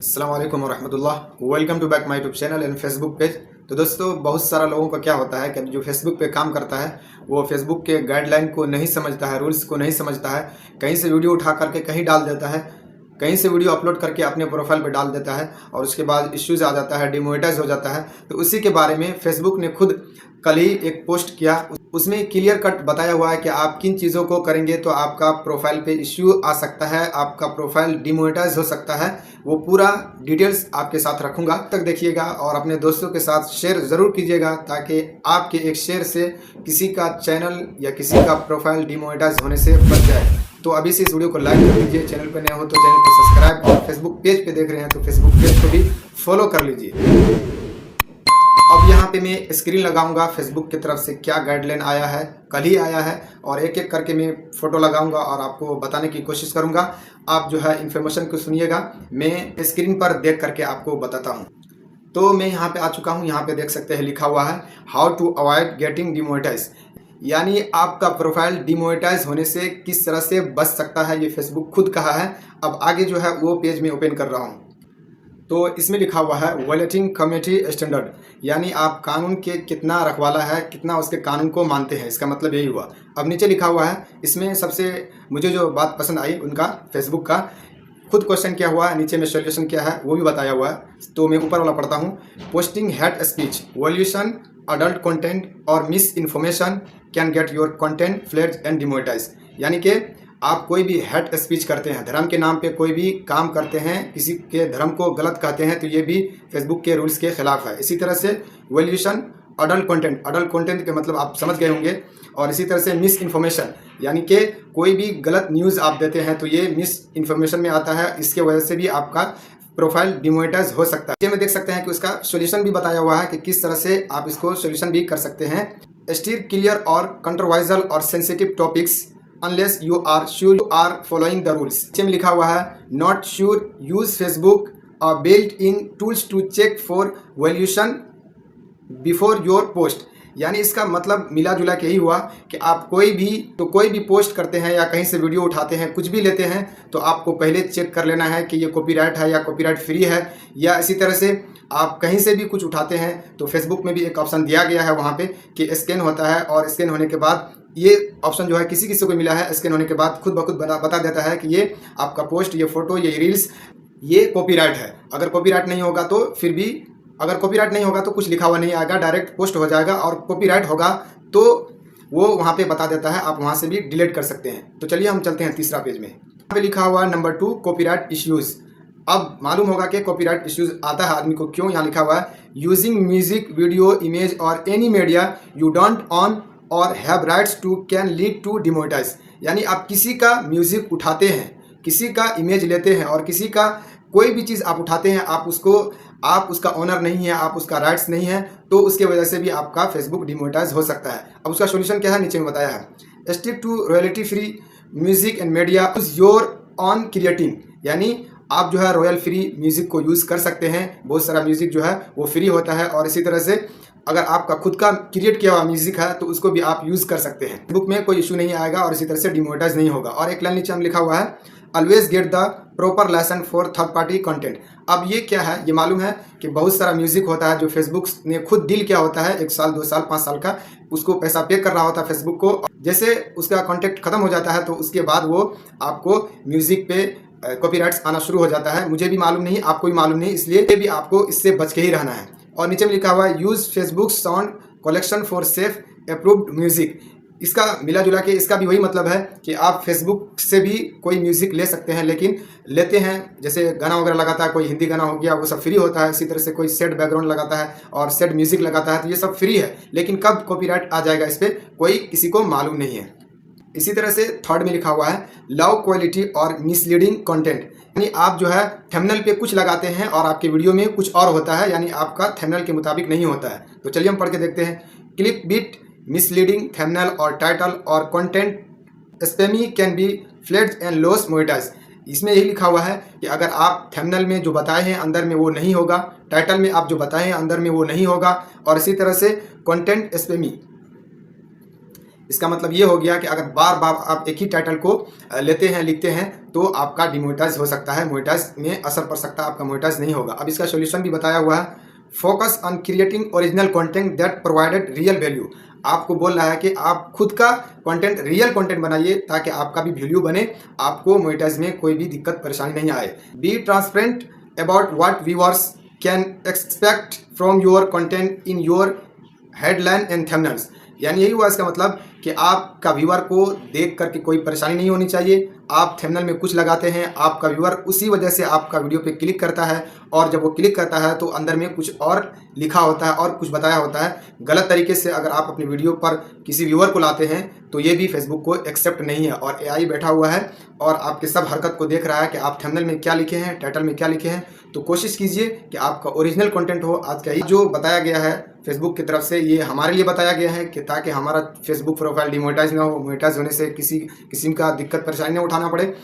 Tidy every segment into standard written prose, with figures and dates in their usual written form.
अस्सलाम वालेकुम वरहमतुल्लाह। Welcome to back my YouTube channel and Facebook page. तो दोस्तों, बहुत सारा लोगों का क्या होता है कि जो फेसबुक पे काम करता है वो फेसबुक के गाइडलाइन को नहीं समझता है, रूल्स को नहीं समझता है। कहीं से वीडियो उठा करके कहीं डाल देता है, कहीं से वीडियो अपलोड करके अपने प्रोफाइल पे डाल देता है और उसके बाद इश्यूज आ जाता है, डिमोनेटाइज हो जाता है। तो उसी के बारे में फेसबुक ने खुद कल ही एक पोस्ट किया। उसमें क्लियर कट बताया हुआ है कि आप किन चीज़ों को करेंगे तो आपका प्रोफाइल पे इश्यू आ सकता है, आपका प्रोफाइल डिमोनेटाइज हो सकता है। वो पूरा डिटेल्स आपके साथ रखूंगा, तक देखिएगा और अपने दोस्तों के साथ शेयर ज़रूर कीजिएगा ताकि आपके एक शेयर से किसी का चैनल या किसी का प्रोफाइल डिमोनेटाइज होने से बच जाए। तो अभी से इस वीडियो को लाइक कर लीजिए, चैनल पर नए हो तो चैनल को सब्सक्राइब, और फेसबुक पेज पे देख रहे हैं तो फेसबुक पेज को भी फॉलो कर लीजिए। अब यहाँ पे मैं स्क्रीन लगाऊंगा फेसबुक की तरफ से क्या गाइडलाइन आया है, कल ही आया है, और एक एक करके मैं फोटो लगाऊंगा और आपको बताने की कोशिश करूंगा। आप जो है इन्फॉर्मेशन को सुनिएगा, मैं स्क्रीन पर देख करके आपको बताता हूँ। तो मैं यहाँ पे आ चुका हूँ। यहाँ पे देख सकते हैं लिखा हुआ है how to avoid getting demonetize, यानी आपका प्रोफाइल डिमोनेटाइज होने से किस तरह से बच सकता है, ये फेसबुक खुद कहा है। अब आगे जो है वो पेज में ओपन कर रहा हूँ। तो इसमें लिखा हुआ है वायलेटिंग कम्युनिटी स्टैंडर्ड, यानी आप कानून के कितना रखवाला है, कितना उसके कानून को मानते हैं, इसका मतलब यही हुआ। अब नीचे लिखा हुआ है, इसमें सबसे मुझे जो बात पसंद आई उनका फेसबुक का खुद क्वेश्चन क्या हुआ है, नीचे में सोल्यूशन क्या है वो भी बताया हुआ है। तो मैं ऊपर वाला पढ़ता हूँ। पोस्टिंग हेट स्पीच, वॉल्यूशन, अडल्ट कंटेंट और misinformation can get your content flagged and demonetize, यानी कि आप कोई भी हेट स्पीच करते हैं, धर्म के नाम पे कोई भी काम करते हैं, किसी के धर्म को गलत कहते हैं, तो ये भी फेसबुक के रूल्स के खिलाफ है। इसी तरह से वैल्यूशन, अडल्ट कंटेंट के मतलब आप समझ गए होंगे। और इसी तरह से मिस इन्फॉर्मेशन, यानी कि कोई भी गलत न्यूज़ आप देते हैं तो ये मिस इन्फॉर्मेशन में आता है, इसके वजह से भी आपका प्रोफाइल डिमोनेटाइज हो सकता है। ये में देख सकते हैं कि उसका सोल्यूशन भी बताया हुआ है कि किस तरह से आप इसको सोल्यूशन भी कर सकते हैं। स्टीर क्लियर और कंट्रोवर्शियल और sensitive topics unless you are sure you are following the rules। नीचे में लिखा हुआ है not sure use Facebook built in tools to check for valuation before your post, यानी इसका मतलब मिला जुला के यही हुआ कि आप कोई भी पोस्ट करते हैं या कहीं से वीडियो उठाते हैं, कुछ भी लेते हैं, तो आपको पहले चेक कर लेना है कि ये कॉपीराइट है या कॉपीराइट फ्री है। या इसी तरह से आप कहीं से भी कुछ उठाते हैं तो फेसबुक में भी एक ऑप्शन दिया गया है वहाँ पे कि स्कैन होता है, और स्कैन होने के बाद ये ऑप्शन जो है किसी को मिला है, स्कैन होने के बाद खुद ब खुद बता देता है कि ये आपका पोस्ट, ये फोटो, ये रील्स, ये कॉपीराइट है। अगर कॉपीराइट नहीं होगा तो फिर भी, अगर कॉपीराइट नहीं होगा तो कुछ लिखा हुआ नहीं आएगा, डायरेक्ट पोस्ट हो जाएगा, और कॉपीराइट होगा तो वो वहाँ पे बता देता है, आप वहाँ से भी डिलीट कर सकते हैं। तो चलिए हम चलते हैं तीसरा पेज में। यहाँ पे लिखा हुआ है नंबर 2 कॉपीराइट इश्यूज़। अब मालूम होगा कि कॉपीराइट इश्यूज आता है आदमी को क्यों। यहाँ लिखा हुआ है यूजिंग म्यूजिक, वीडियो, इमेज और any media you don't own और have rights to can lead to demonetize, यानी आप किसी का म्यूजिक उठाते हैं, किसी का इमेज लेते हैं और किसी का कोई भी चीज़ आप उठाते हैं, आप उसका ओनर नहीं है, आप उसका राइट्स नहीं है, तो उसके वजह से भी आपका फेसबुक डिमोनेटाइज हो सकता है। अब उसका सोल्यूशन क्या है, नीचे में बताया है stick to royalty free music and media your own creating, यानी आप जो है रॉयल फ्री म्यूजिक को यूज़ कर सकते हैं। बहुत सारा म्यूजिक जो है वो फ्री होता है, और इसी तरह से अगर आपका खुद का क्रिएट किया हुआ म्यूजिक है तो उसको भी आप यूज़ कर सकते हैं। बुक में कोई इशू नहीं आएगा और इसी तरह से डिमोनेटाइज नहीं होगा। और एक लाइन नीचे हम लिखा हुआ है always get the proper licence for third party content. अब ये क्या है, ये मालूम है कि बहुत सारा म्यूजिक होता है जो फेसबुक ने खुद डील किया होता है, 1 साल 2 साल 5 साल का, उसको पैसा पे कर रहा होता है फेसबुक को। जैसे उसका कॉन्टेक्ट खत्म हो जाता है तो उसके बाद वो आपको म्यूजिक पे कॉपीराइट्स आना शुरू हो जाता है। मुझे भी मालूम नहीं, आपको भी मालूम नहीं, इसलिए भी आपको इससे बच के ही रहना है। और नीचे में लिखा हुआ है use Facebook sound collection for safe approved music. इसका मिला जुला के इसका भी वही मतलब है कि आप फेसबुक से भी कोई म्यूजिक ले सकते हैं, लेकिन लेते हैं जैसे गाना वगैरह लगाता है, कोई हिंदी गाना हो गया वो सब फ्री होता है। इसी तरह से कोई सेट बैकग्राउंड लगाता है और सेट म्यूजिक लगाता है, तो ये सब फ्री है, लेकिन कब कॉपीराइट आ जाएगा इस पर कोई किसी को मालूम नहीं है। इसी तरह से थर्ड में लिखा हुआ है लव क्वालिटी और मिसलीडिंग कंटेंट, यानी आप जो है थंबनेल पे कुछ लगाते हैं और आपके वीडियो में कुछ और होता है, यानी आपका थंबनेल के मुताबिक नहीं होता है। तो चलिए हम पढ़ के देखते हैं। क्लिक बिट, मिसलीडिंग थंबनेल और टाइटल और content spammy can be flagged and loss monetize. इसमें यही लिखा हुआ है कि अगर आप थंबनेल में जो बताए हैं अंदर में वो नहीं होगा, टाइटल में आप जो बताए हैं अंदर में वो नहीं होगा, और इसी तरह से कंटेंट स्पैमी, इसका मतलब ये हो गया कि अगर बार बार आप एक ही टाइटल को लेते हैं, लिखते हैं, तो आपका डिमोनेटाइज हो सकता है, मोनेटाइज में असर पड़ सकता है, आपका मोनेटाइज नहीं होगा। अब इसका सोल्यूशन भी बताया हुआ है, focus on creating original content that provided real value. आपको बोल रहा है कि आप खुद का कंटेंट, रियल कंटेंट बनाइए ताकि आपका भी वैल्यू बने, आपको मोनेटाइज में कोई भी दिक्कत परेशानी नहीं आए। Be transparent about what viewers can expect from your content in your headline and thumbnails. यानी यही हुआ इसका मतलब कि आपका व्यूअर को देख करके कोई परेशानी नहीं होनी चाहिए। आप थंबनेल में कुछ लगाते हैं, आपका व्यूअर उसी वजह से आपका वीडियो पे क्लिक करता है, और जब वो क्लिक करता है तो अंदर में कुछ और लिखा होता है और कुछ बताया होता है। गलत तरीके से अगर आप अपनी वीडियो पर किसी व्यूअर को लाते हैं तो ये भी फेसबुक को एक्सेप्ट नहीं है, और एआई बैठा हुआ है और आपके सब हरकत को देख रहा है कि आप थंबनेल में क्या लिखे हैं, टाइटल में क्या लिखे हैं। तो कोशिश कीजिए कि आपका ओरिजिनल कंटेंट हो। आज का ये जो बताया गया है फेसबुक की तरफ से, ये हमारे लिए बताया गया है कि ताकि हमारा फेसबुक प्रोफाइल डिमोनेटाइज ना हो, मोनेटाइज होने से किसी किस्म का दिक्कत परेशानी ना उठाना पड़े।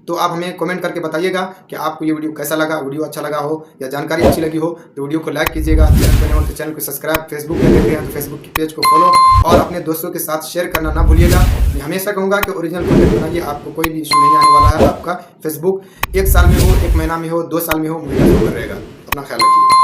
तो आप हमें कमेंट करके बताइएगा कि आपको ये वीडियो कैसा लगा, वीडियो अच्छा लगा हो या जानकारी अच्छी लगी हो तो वीडियो को लाइक कीजिएगा। चैनल पर नए हो तो चैनल को सब्सक्राइब, फेसबुक पे देख रहे हैं तो फेसबुक की पेज को फॉलो और अपने दोस्तों के साथ शेयर करना ना भूलिएगा। मैं हमेशा कहूँगा कि ओरिजिनल कंटेंट बनाइए, आपको कोई भी इशू नहीं आने वाला है। आपका फेसबुक 1 साल में हो, 1 महीना में हो, 2 साल में हो, मोनेटाइज होकर रहेगा। अपना ख्याल रखिए।